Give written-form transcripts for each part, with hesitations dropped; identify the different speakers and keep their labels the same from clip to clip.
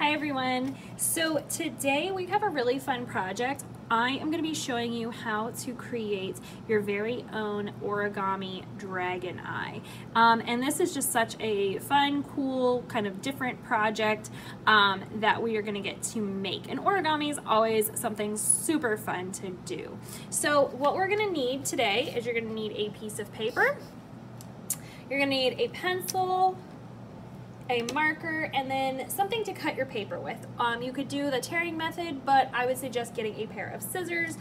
Speaker 1: Hi everyone. So today we have a really fun project. I am going to be showing you how to create your very own origami dragon eye. And this is just such a fun, cool, kind of different project that we are going to get to make. And origami is always something super fun to do. So what we're going to need today is you're going to need a piece of paper. You're going to need a pencil, a marker, and then something to cut your paper with. You could do the tearing method, but I would suggest getting a pair of scissors.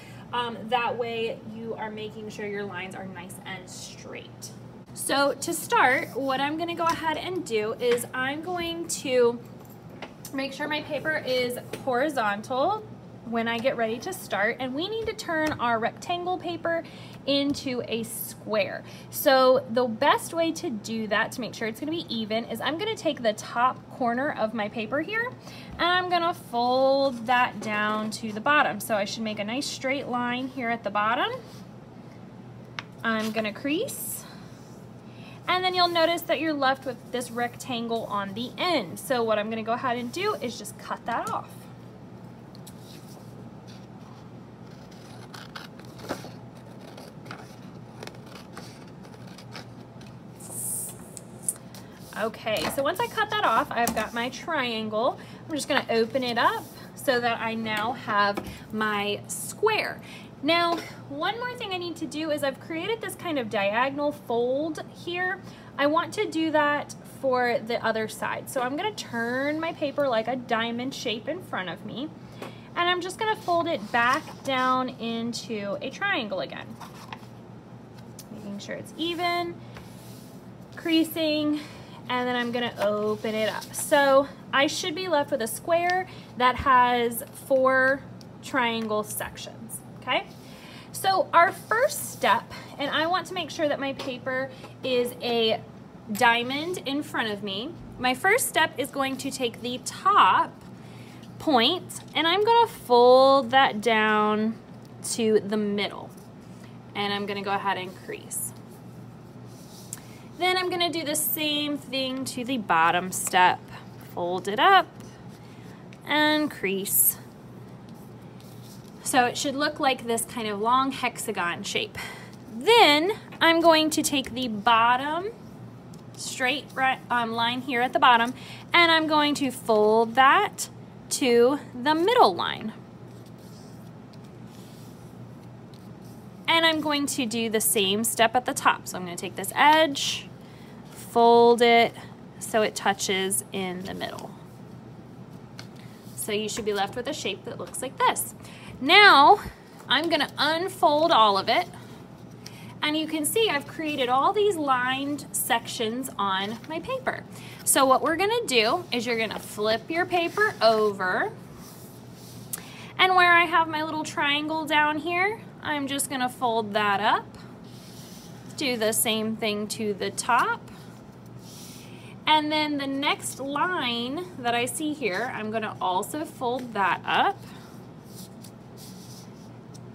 Speaker 1: That way you are making sure your lines are nice and straight. So to start, what I'm going to go ahead and do is I'm going to make sure my paper is horizontal when I get ready to start, and we need to turn our rectangle paper into a square. So the best way to do that, to make sure it's going to be even, is I'm going to take the top corner of my paper here and I'm going to fold that down to the bottom. So I should make a nice straight line here at the bottom. I'm going to crease, and then you'll notice that you're left with this rectangle on the end. So what I'm going to go ahead and do is just cut that off. Okay, so once I cut that off, I've got my triangle. I'm just gonna open it up so that I now have my square. Now, one more thing I need to do is I've created this kind of diagonal fold here. I want to do that for the other side. So I'm gonna turn my paper like a diamond shape in front of me, and I'm just gonna fold it back down into a triangle again. Making sure it's even, creasing, and then I'm gonna open it up. So I should be left with a square that has 4 triangle sections, okay? So our first step, and I want to make sure that my paper is a diamond in front of me. My first step is going to take the top point, and I'm gonna fold that down to the middle. And I'm gonna go ahead and crease. Then I'm gonna do the same thing to the bottom step. Fold it up and crease. So it should look like this kind of long hexagon shape. Then I'm going to take the bottom straight line here at the bottom, and I'm going to fold that to the middle line. And I'm going to do the same step at the top. So I'm going to take this edge, fold it so it touches in the middle. So you should be left with a shape that looks like this. Now I'm going to unfold all of it, and you can see I've created all these lined sections on my paper. So what we're going to do is you're going to flip your paper over, and where I have my little triangle down here, I'm just gonna fold that up, do the same thing to the top, and then the next line that I see here, I'm gonna also fold that up,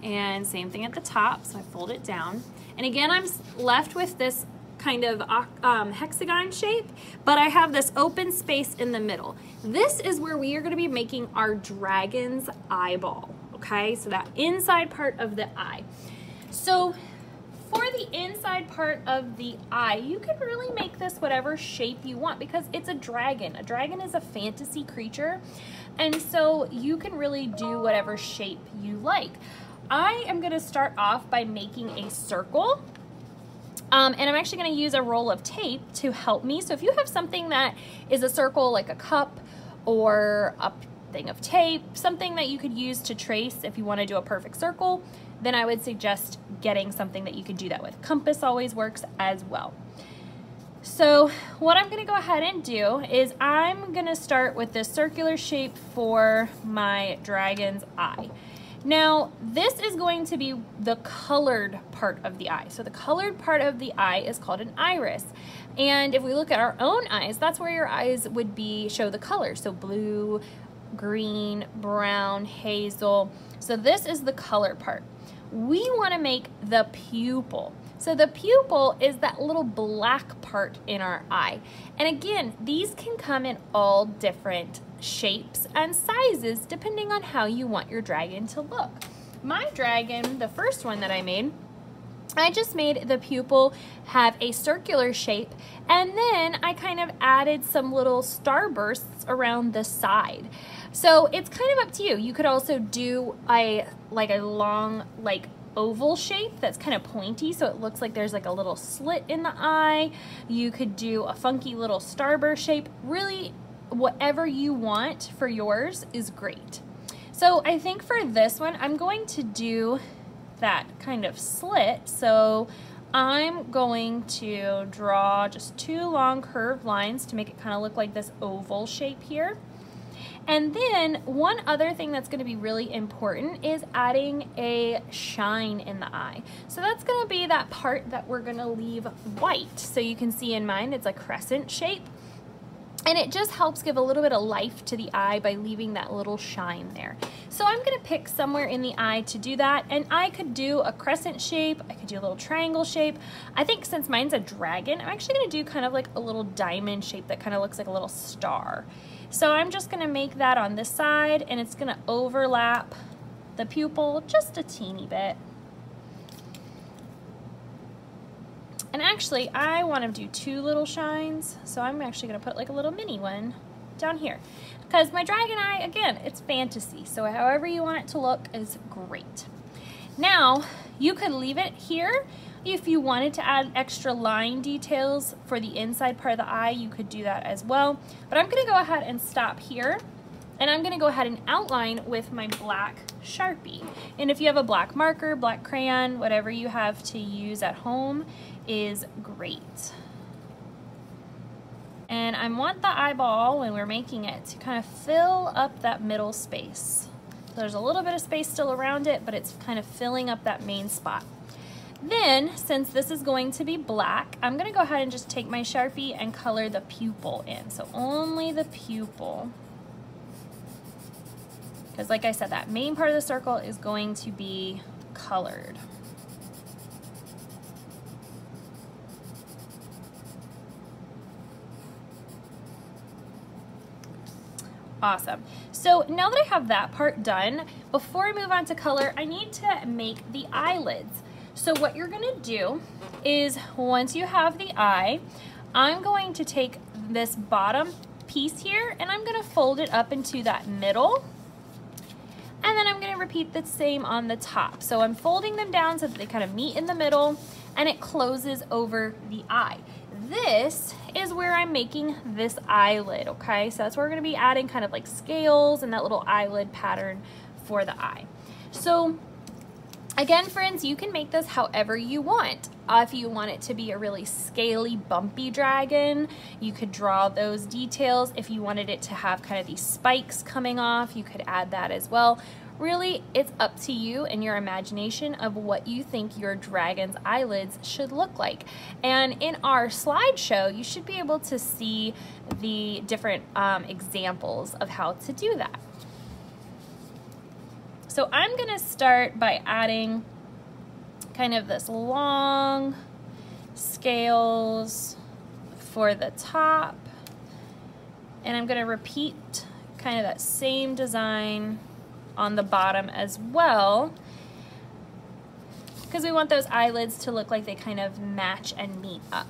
Speaker 1: and same thing at the top, so I fold it down. And again, I'm left with this kind of hexagon shape, but I have this open space in the middle. This is where we are gonna be making our dragon's eyeball. Okay, so that inside part of the eye. So for the inside part of the eye, you can really make this whatever shape you want because it's a dragon. A dragon is a fantasy creature, and so you can really do whatever shape you like. I am gonna start off by making a circle. And I'm actually gonna use a roll of tape to help me. So if you have something that is a circle, like a cup or a thing of tape, something that you could use to trace if you want to do a perfect circle, then I would suggest getting something that you could do that with. Compass always works as well. So what I'm going to go ahead and do is I'm going to start with this circular shape for my dragon's eye. Now this is going to be the colored part of the eye. So the colored part of the eye is called an iris. And if we look at our own eyes, that's where your eyes would be, show the colors. So blue, green, brown, hazel. So this is the color part. We want to make the pupil. So the pupil is that little black part in our eye. And again, these can come in all different shapes and sizes depending on how you want your dragon to look. My dragon, the first one that I made, I just made the pupil have a circular shape, and then I kind of added some little starbursts around the side. So it's kind of up to you. You could also do a long oval shape that's kind of pointy, so it looks like there's like a little slit in the eye. You could do a funky little starburst shape. Really, whatever you want for yours is great. So I think for this one, I'm going to do that kind of slit. So I'm going to draw just 2 long curved lines to make it kind of look like this oval shape here. And then one other thing that's going to be really important is adding a shine in the eye. So that's going to be that part that we're going to leave white. So you can see in mine, it's a crescent shape. And it just helps give a little bit of life to the eye by leaving that little shine there. So I'm gonna pick somewhere in the eye to do that, and I could do a crescent shape, I could do a little triangle shape. I think since mine's a dragon, I'm actually gonna do kind of like a little diamond shape that kind of looks like a little star. So I'm just gonna make that on this side, and it's gonna overlap the pupil just a teeny bit. And actually, I want to do 2 little shines, so I'm actually going to put like a little mini one down here. Because my dragon eye, again, it's fantasy, so however you want it to look is great. Now, you could leave it here. If you wanted to add extra line details for the inside part of the eye, you could do that as well. But I'm going to go ahead and stop here. And I'm going to go ahead and outline with my black Sharpie. And if you have a black marker, black crayon, whatever you have to use at home is great. And I want the eyeball, when we're making it, to kind of fill up that middle space. So there's a little bit of space still around it, but it's kind of filling up that main spot. Then, since this is going to be black, I'm going to go ahead and just take my Sharpie and color the pupil in. So only the pupil. Because like I said, that main part of the circle is going to be colored. Awesome. So now that I have that part done, before I move on to color, I need to make the eyelids. So what you're gonna do is, once you have the eye, I'm going to take this bottom piece here and I'm gonna fold it up into that middle. And then I'm going to repeat the same on the top. So I'm folding them down so that they kind of meet in the middle and it closes over the eye. This is where I'm making this eyelid, okay? So that's where we're going to be adding kind of like scales and that little eyelid pattern for the eye. So again, friends, you can make this however you want. If you want it to be a really scaly, bumpy dragon, you could draw those details. If you wanted it to have kind of these spikes coming off, you could add that as well. Really, it's up to you and your imagination of what you think your dragon's eyelids should look like. And in our slideshow, you should be able to see the different examples of how to do that. So I'm gonna start by adding kind of this long scales for the top. And I'm gonna repeat kind of that same design on the bottom as well, because we want those eyelids to look like they kind of match and meet up.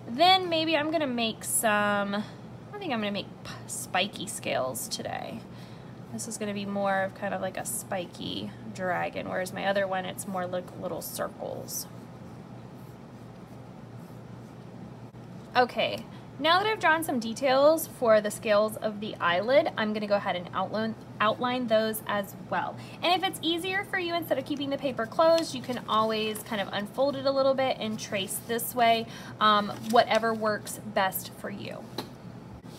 Speaker 1: Then maybe I'm gonna make some, I think I'm gonna make spiky scales today. This is gonna be more of kind of like a spiky dragon, whereas my other one, it's more like little circles. Okay, now that I've drawn some details for the scales of the eyelid, I'm gonna go ahead and outline those as well. And if it's easier for you, instead of keeping the paper closed, you can always kind of unfold it a little bit and trace this way, whatever works best for you.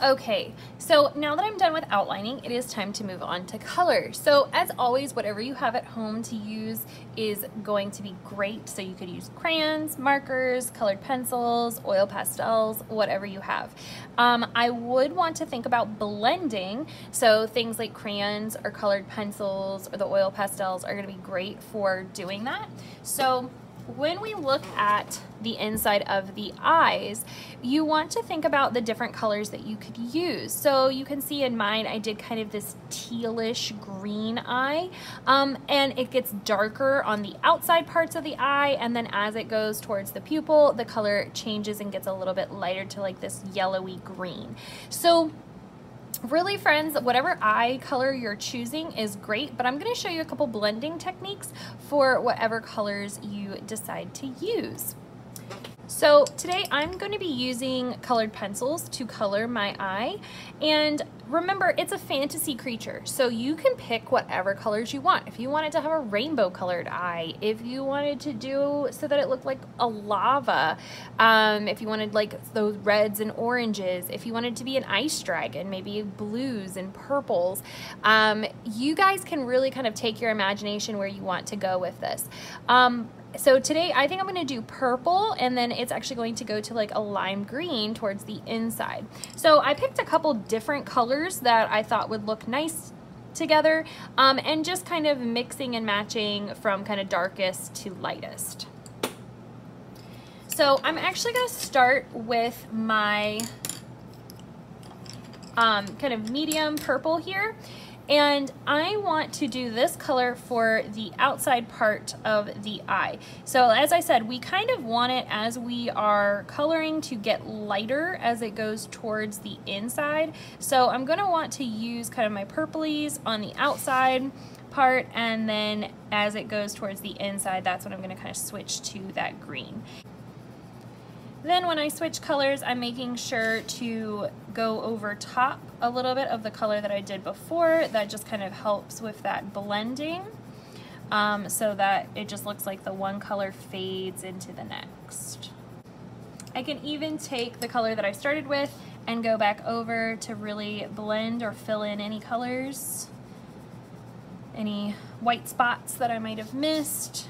Speaker 1: Okay, so now that I'm done with outlining, it is time to move on to color. So as always, whatever you have at home to use is going to be great. So you could use crayons, markers, colored pencils, oil pastels, whatever you have. I would want to think about blending. So things like crayons or colored pencils or the oil pastels are gonna be great for doing that. So when we look at the inside of the eyes, you want to think about the different colors that you could use. So you can see in mine, I did kind of this tealish green eye, and it gets darker on the outside parts of the eye, and then as it goes towards the pupil, the color changes and gets a little bit lighter to like this yellowy green. So really, friends, whatever eye color you're choosing is great, but I'm going to show you a couple blending techniques for whatever colors you decide to use. So today I'm going to be using colored pencils to color my eye, and remember, it's a fantasy creature, so you can pick whatever colors you want. If you wanted to have a rainbow colored eye, if you wanted to do so that it looked like a lava, if you wanted like those reds and oranges, if you wanted to be an ice dragon, maybe blues and purples, you guys can really kind of take your imagination where you want to go with this. So today I think I'm going to do purple, and then it's actually going to go to like a lime green towards the inside. So I picked a couple different colors that I thought would look nice together, and just kind of mixing and matching from kind of darkest to lightest. So I'm actually going to start with my kind of medium purple here. And I want to do this color for the outside part of the eye. So as I said, we kind of want it as we are coloring to get lighter as it goes towards the inside. So I'm going to want to use kind of my purplies on the outside part, and then as it goes towards the inside, that's when I'm going to kind of switch to that green. Then when I switch colors, I'm making sure to go over top a little bit of the color that I did before. That just kind of helps with that blending, so that it just looks like the one color fades into the next. I can even take the color that I started with and go back over to really blend or fill in any colors, any white spots that I might have missed.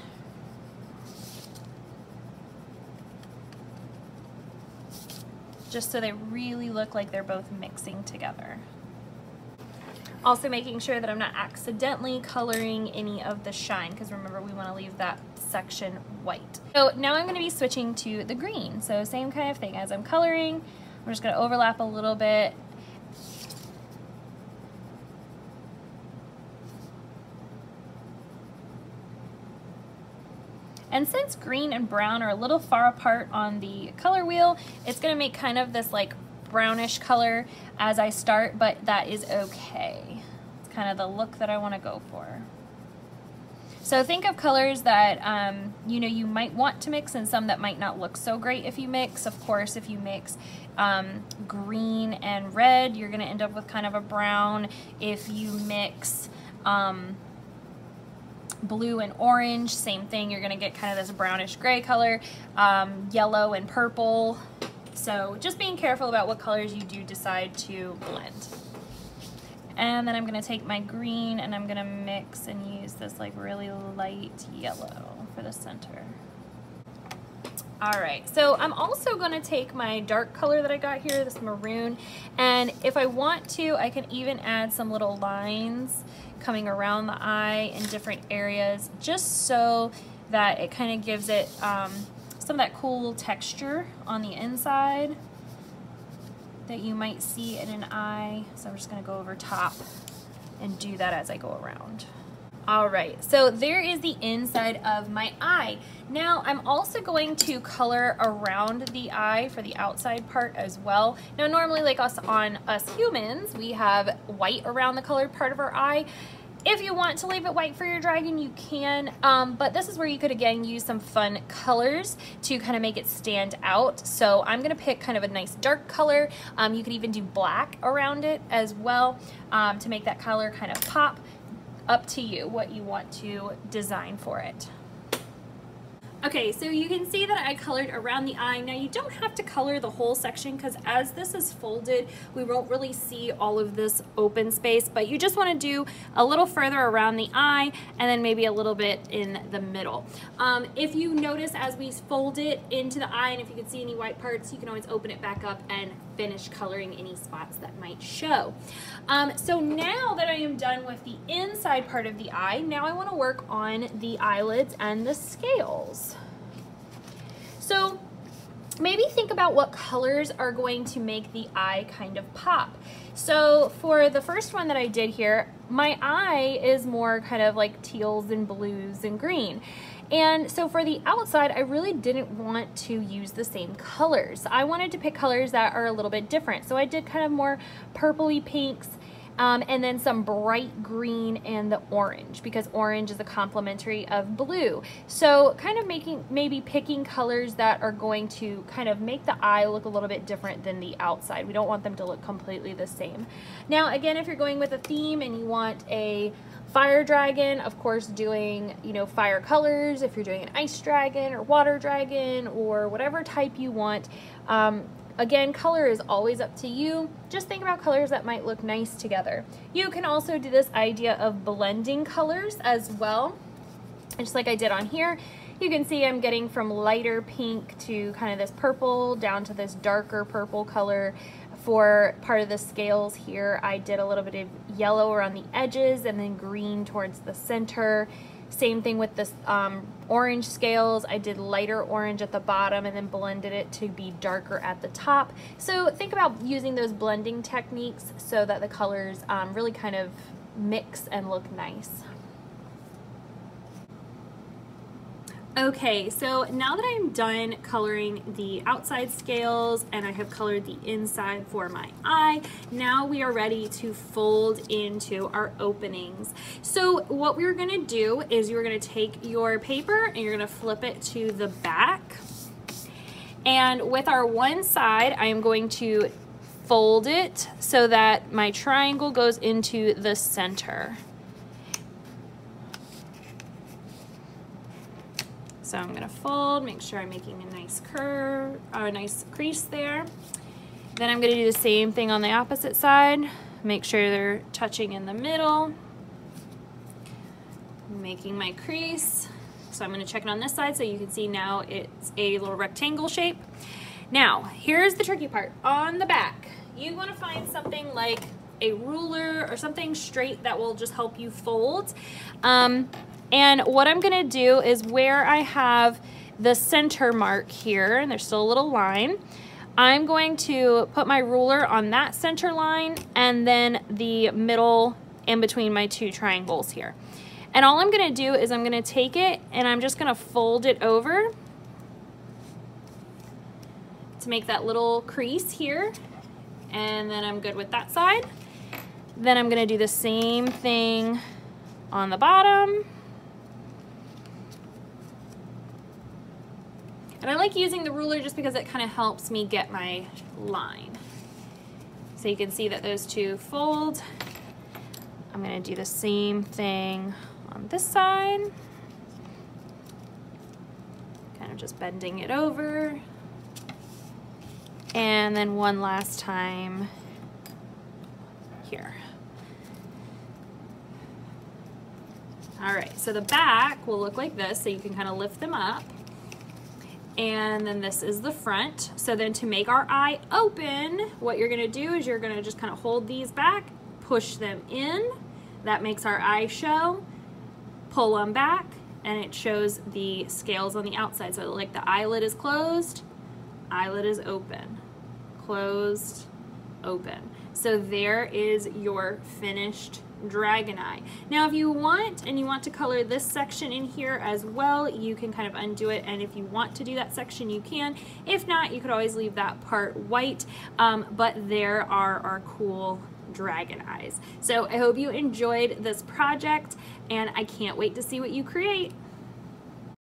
Speaker 1: Just so they really look like they're both mixing together. Also making sure that I'm not accidentally coloring any of the shine, because remember, we want to leave that section white. So now I'm going to be switching to the green. So same kind of thing. As I'm coloring, I'm just going to overlap a little bit. And since green and brown are a little far apart on the color wheel, it's going to make kind of this like brownish color as I start, but that is okay. It's kind of the look that I want to go for. So think of colors that you know, you might want to mix, and some that might not look so great if you mix. Of course, if you mix green and red, you're going to end up with kind of a brown. If you mix blue and orange, same thing, you're going to get kind of this brownish gray color. Yellow and purple. So just being careful about what colors you do decide to blend. And then I'm going to take my green and I'm going to mix and use this like really light yellow for the center. Alright, so I'm also going to take my dark color that I got here, this maroon, and if I want to, I can even add some little lines coming around the eye in different areas, just so that it kind of gives it some of that cool texture on the inside that you might see in an eye. So I'm just going to go over top and do that as I go around. Alright, so there is the inside of my eye. Now I'm also going to color around the eye for the outside part as well. Now normally, like us humans, we have white around the colored part of our eye. If you want to leave it white for your dragon, you can, but this is where you could again use some fun colors to kind of make it stand out. So I'm going to pick kind of a nice dark color. You could even do black around it as well to make that color kind of pop. Up to you what you want to design for it. Okay, so you can see that I colored around the eye. Now you don't have to color the whole section, because as this is folded, we won't really see all of this open space, but you just want to do a little further around the eye and then maybe a little bit in the middle. If you notice as we fold it into the eye, and if you can see any white parts, you can always open it back up and finish coloring any spots that might show. So now that I am done with the inside part of the eye, now I want to work on the eyelids and the scales. maybe think about what colors are going to make the eye kind of pop. So for the first one that I did here, my eye is more kind of like teals and blues and green. And so for the outside, I really didn't want to use the same colors. I wanted to pick colors that are a little bit different. So I did kind of more purpley pinks, and then some bright green and the orange, because orange is a complementary of blue. So kind of maybe picking colors that are going to kind of make the eye look a little bit different than the outside. We don't want them to look completely the same. Now, again, if you're going with a theme and you want a fire dragon, of course, doing, you know, fire colors. If you're doing an ice dragon or water dragon or whatever type you want, again, color is always up to you. Just think about colors that might look nice together. You can also do this idea of blending colors as well. And just like I did on here, you can see I'm getting from lighter pink to kind of this purple down to this darker purple color. For part of the scales here, I did a little bit of yellow around the edges and then green towards the center. Same thing with this orange scales. I did lighter orange at the bottom and then blended it to be darker at the top. So think about using those blending techniques so that the colors really kind of mix and look nice. Okay, so now that I'm done coloring the outside scales and I have colored the inside for my eye, now we are ready to fold into our openings. So what we're gonna do is you're gonna take your paper and you're gonna flip it to the back. And with our one side, I am going to fold it so that my triangle goes into the center. So I'm gonna fold, make sure I'm making a nice curve, or a nice crease there. Then I'm gonna do the same thing on the opposite side. Make sure they're touching in the middle. Making my crease. So I'm gonna check it on this side so you can see now it's a little rectangle shape. Now, here's the tricky part. On the back, you wanna find something like a ruler or something straight that will just help you fold. And what I'm gonna do is where I have the center mark here, and there's still a little line, I'm going to put my ruler on that center line and then the middle in between my two triangles here. And all I'm gonna do is I'm gonna take it and I'm just gonna fold it over to make that little crease here. And then I'm good with that side. Then I'm gonna do the same thing on the bottom. And I like using the ruler just because it kind of helps me get my line. So you can see that those two fold. I'm gonna do the same thing on this side. Kind of just bending it over. And then one last time here. All right, so the back will look like this, so you can kind of lift them up. And then this is the front. So then to make our eye open, what you're gonna do is you're gonna just kind of hold these back, push them in. That makes our eye show. Pull them back, and it shows the scales on the outside. So like the eyelid is closed, eyelid is open, closed, open. So there is your finished dragon eye. Now if you want, and you want to color this section in here as well, you can kind of undo it, and if you want to do that section you can. If not, you could always leave that part white, but there are our cool dragon eyes. So I hope you enjoyed this project, and I can't wait to see what you create.